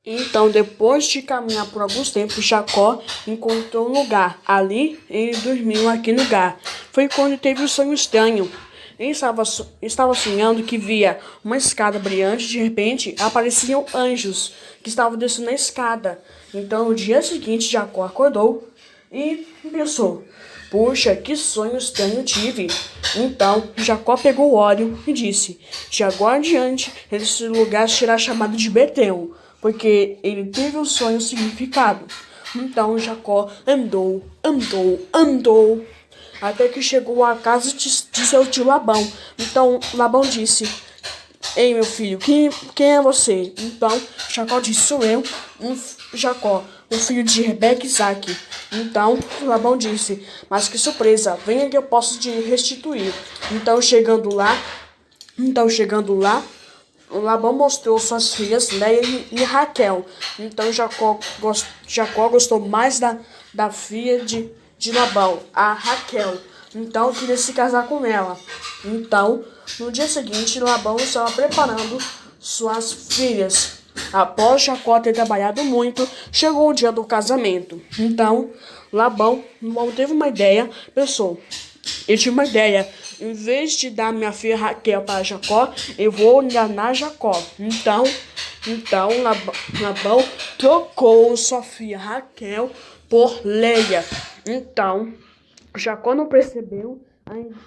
Então, depois de caminhar por alguns tempos, Jacó encontrou um lugar. Ali, ele dormiu naquele lugar. Foi quando teve um sonho estranho. Ele estava sonhando que via uma escada brilhante. De repente, apareciam anjos que estavam descendo a escada. Então, no dia seguinte, Jacó acordou e pensou: puxa, que sonho estranho tive. Então, Jacó pegou o óleo e disse: de agora em diante, esse lugar será chamado de Betel, porque ele teve um sonho significado. Então, Jacó andou, até que chegou à casa de seu tio Labão. Então, Labão disse: ei, meu filho, quem é você? Então, Jacó disse: sou eu, Jacó, o filho de Rebeca e Isaque. Então, Labão disse: mas que surpresa, venha que eu posso te restituir. Então, chegando lá, Labão mostrou suas filhas Leia e Raquel. Então, Jacó gostou mais da filha de Labão, a Raquel. Então, queria se casar com ela. Então, no dia seguinte, Labão estava preparando suas filhas. Após Jacó ter trabalhado muito, chegou o dia do casamento. Então, Labão teve uma ideia, pensou: eu tive uma ideia. Em vez de dar minha filha Raquel para Jacó, eu vou enganar Jacó. Então Labão trocou sua filha Raquel por Leia. Então, Jacó não percebeu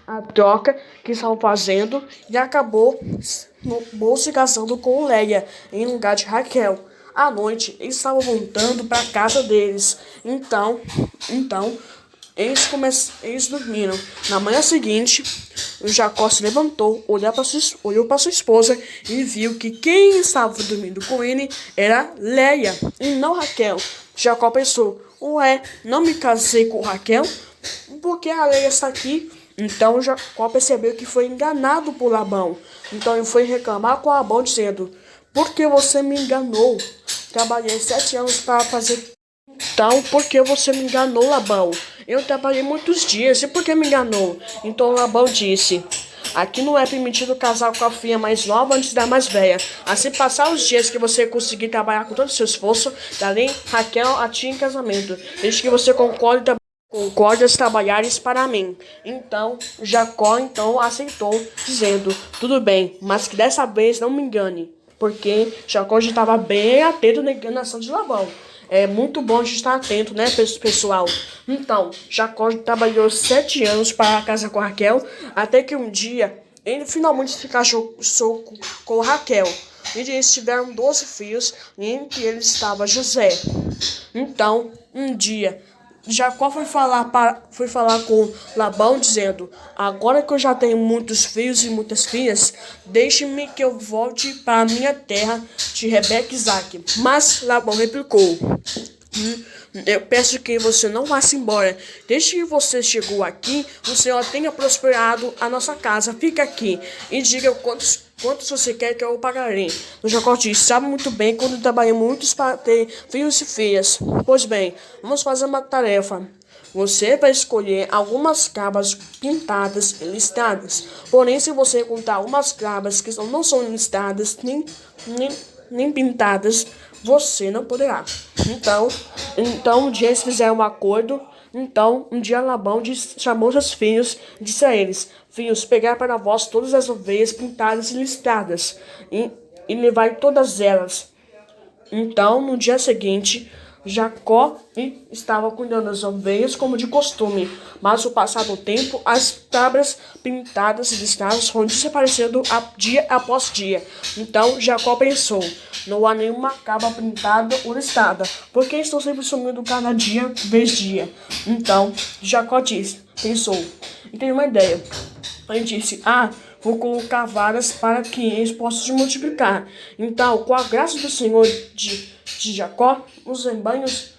a troca que estavam fazendo e acabou se casando com Leia em lugar de Raquel. À noite, eles estavam voltando para a casa deles. Então, eles dormiram. Na manhã seguinte, o Jacó se levantou, olhou para sua esposa e viu que quem estava dormindo com ele era Leia e não Raquel. Jacó pensou: ué, não me casei com Raquel? Por que a Leia está aqui? Então Jacó percebeu que foi enganado por Labão. Então ele foi reclamar com Labão, dizendo: por que você me enganou? Trabalhei 7 anos para fazer. Então, por que você me enganou, Labão? Eu trabalhei muitos dias, e por que me enganou? Então Labão disse: aqui não é permitido casar com a filha mais nova antes da mais velha. Assim passar os dias que você conseguir trabalhar com todo o seu esforço, darei Raquel a ti em casamento, desde que você concorde as trabalhares para mim. Então Jacó aceitou, dizendo: tudo bem, mas que dessa vez não me engane, porque Jacó já estava bem atento na enganação de Labão. É muito bom a gente estar atento, né, pessoal? Então, Jacó trabalhou 7 anos para casar com Raquel, até que um dia ele finalmente se casou com Raquel. E eles tiveram 12 filhos, e entre eles estava José. Então, um dia, Jacó foi falar com Labão, dizendo: agora que eu já tenho muitos filhos e muitas filhas, deixe-me que eu volte para a minha terra de Rebeca e Isaque. Mas Labão replicou: eu peço que você não vá-se embora. Desde que você chegou aqui, o Senhor tenha prosperado a nossa casa. Fica aqui e diga quantos você quer que eu pagarei. O Jacó disse: sabe muito bem quando trabalhei muitos para ter filhos e filhas. Pois bem, vamos fazer uma tarefa. Você vai escolher algumas cabras pintadas e listadas. Porém, se você encontrar algumas cabras que não são listadas nem pintadas, você não poderá. Então um dia eles fizeram um acordo. Então, um dia Labão chamou seus filhos e disse a eles: filhos, pegai para vós todas as ovelhas pintadas e listadas, e levai todas elas. Então, no dia seguinte, Jacó estava cuidando das ovelhas como de costume, mas ao passar do tempo, as cabras pintadas e listadas foram desaparecendo dia após dia. Então Jacó pensou: não há nenhuma cabra pintada ou listada, porque estou sempre sumindo cada vez dia. Então Jacó pensou e teve uma ideia. Ele disse: vou colocar varas para que eles possam se multiplicar. Então, com a graça do Senhor de Jacó, os rebanhos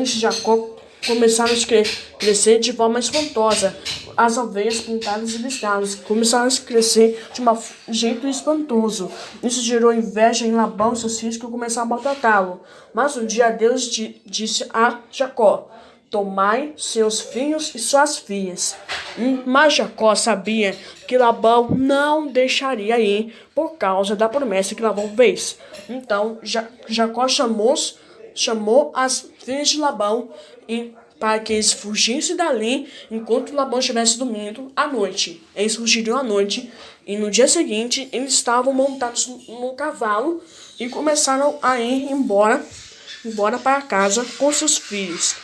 de Jacó começaram a crescer de forma espantosa. As ovelhas pintadas e listadas começaram a crescer de um jeito espantoso. Isso gerou inveja em Labão e seus filhos, que começaram a maltratá-lo. Mas um dia Deus disse a Jacó: tomai seus filhos e suas filhas Mas Jacó sabia que Labão não deixaria ir por causa da promessa que Labão fez. Então Jacó chamou as filhas de Labão para que eles fugissem dali enquanto Labão estivesse dormindo à noite. Eles fugiram à noite e no dia seguinte eles estavam montados no cavalo e começaram a ir embora para casa com seus filhos.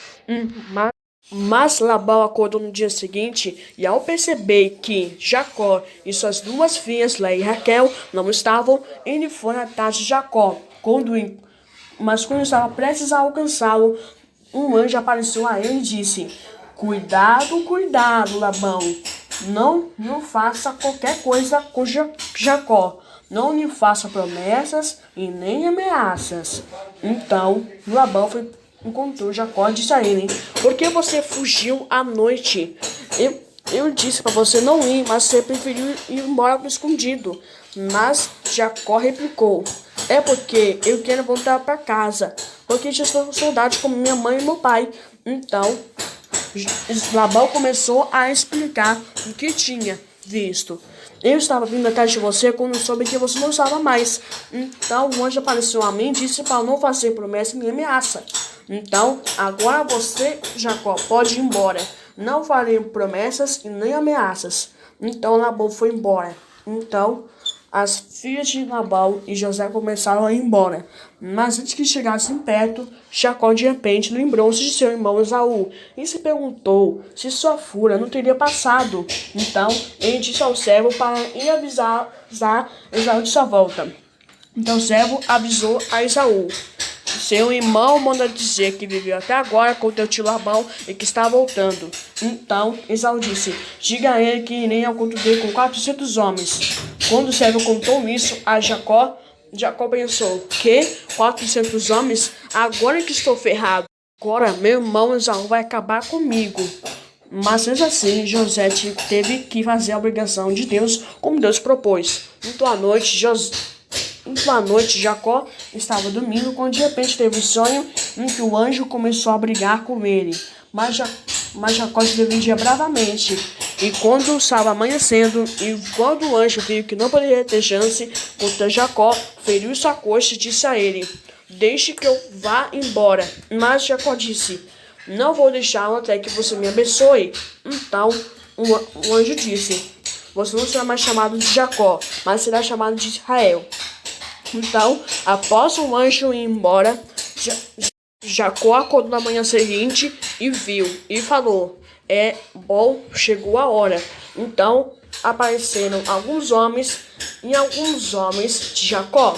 Mas Labão acordou no dia seguinte e, ao perceber que Jacó e suas duas filhas, Léia e Raquel, não estavam, ele foi atrás de Jacó. Mas quando estava prestes a alcançá-lo, um anjo apareceu a ele e disse: Cuidado, cuidado, Labão. Não faça qualquer coisa com Jacó. Não lhe faça promessas e nem ameaças. Então Labão encontrou Jacó e disse a ele: Por que você fugiu à noite? Eu disse para você não ir, mas você preferiu ir embora escondido. Mas Jacó replicou: É porque eu quero voltar para casa, porque já estou com saudade como minha mãe e meu pai. Então Labão começou a explicar o que tinha visto. Eu estava vindo atrás de você quando soube que você não estava mais. Então o anjo apareceu a mim e disse para não fazer promessa nem ameaça. Então agora você, Jacó, pode ir embora. Não farei promessas e nem ameaças. Então Labão foi embora. Então as filhas de Labão e José começaram a ir embora. Mas antes que chegassem perto, Jacó de repente lembrou-se de seu irmão Esaú e se perguntou se sua fúria não teria passado. Então ele disse ao servo para ir avisar Esaú de sua volta. Então o servo avisou a Esaú: Seu irmão manda dizer que viveu até agora com teu tio Labão e que está voltando. Então Esaú disse: Diga a ele que irei ao encontro dele com 400 homens. Quando o servo contou isso a Jacó pensou: Que? 400 homens? Agora que estou ferrado. Agora meu irmão Esaú vai acabar comigo. Mas mesmo assim, José teve que fazer a obrigação de Deus como Deus propôs. Então à noite, Jacó estava dormindo quando de repente teve um sonho em que o anjo começou a brigar com ele. Mas Jacó se defendia bravamente. E quando estava amanhecendo, e quando o anjo viu que não poderia ter chance contra Jacó, feriu sua coxa e disse a ele: Deixe que eu vá embora. Mas Jacó disse: Não vou deixá-lo até que você me abençoe. Então o anjo disse: Você não será mais chamado de Jacó, mas será chamado de Israel. Então, após o anjo ir embora, Jacó acordou na manhã seguinte e viu, e falou: Bom, chegou a hora. Então apareceram alguns homens de Jacó.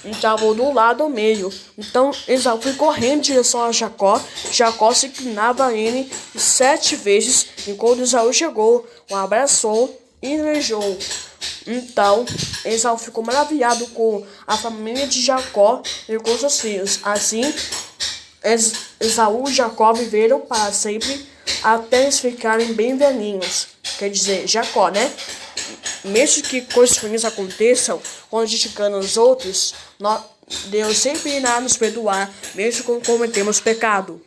Estavam do lado ao meio. Então Esaú foi correndo em direção a Jacó. Jacó se inclinava a ele 7 vezes. E quando Esaú chegou, o abraçou e beijou. Então Esaú ficou maravilhado com a família de Jacó e com seus filhos. Assim, Esaú e Jacó viveram para sempre até eles ficarem bem velhinhos. Quer dizer, Jacó, né? Mesmo que coisas ruins aconteçam, quando a gente engana os outros, Deus sempre irá nos perdoar, mesmo quando cometemos pecado.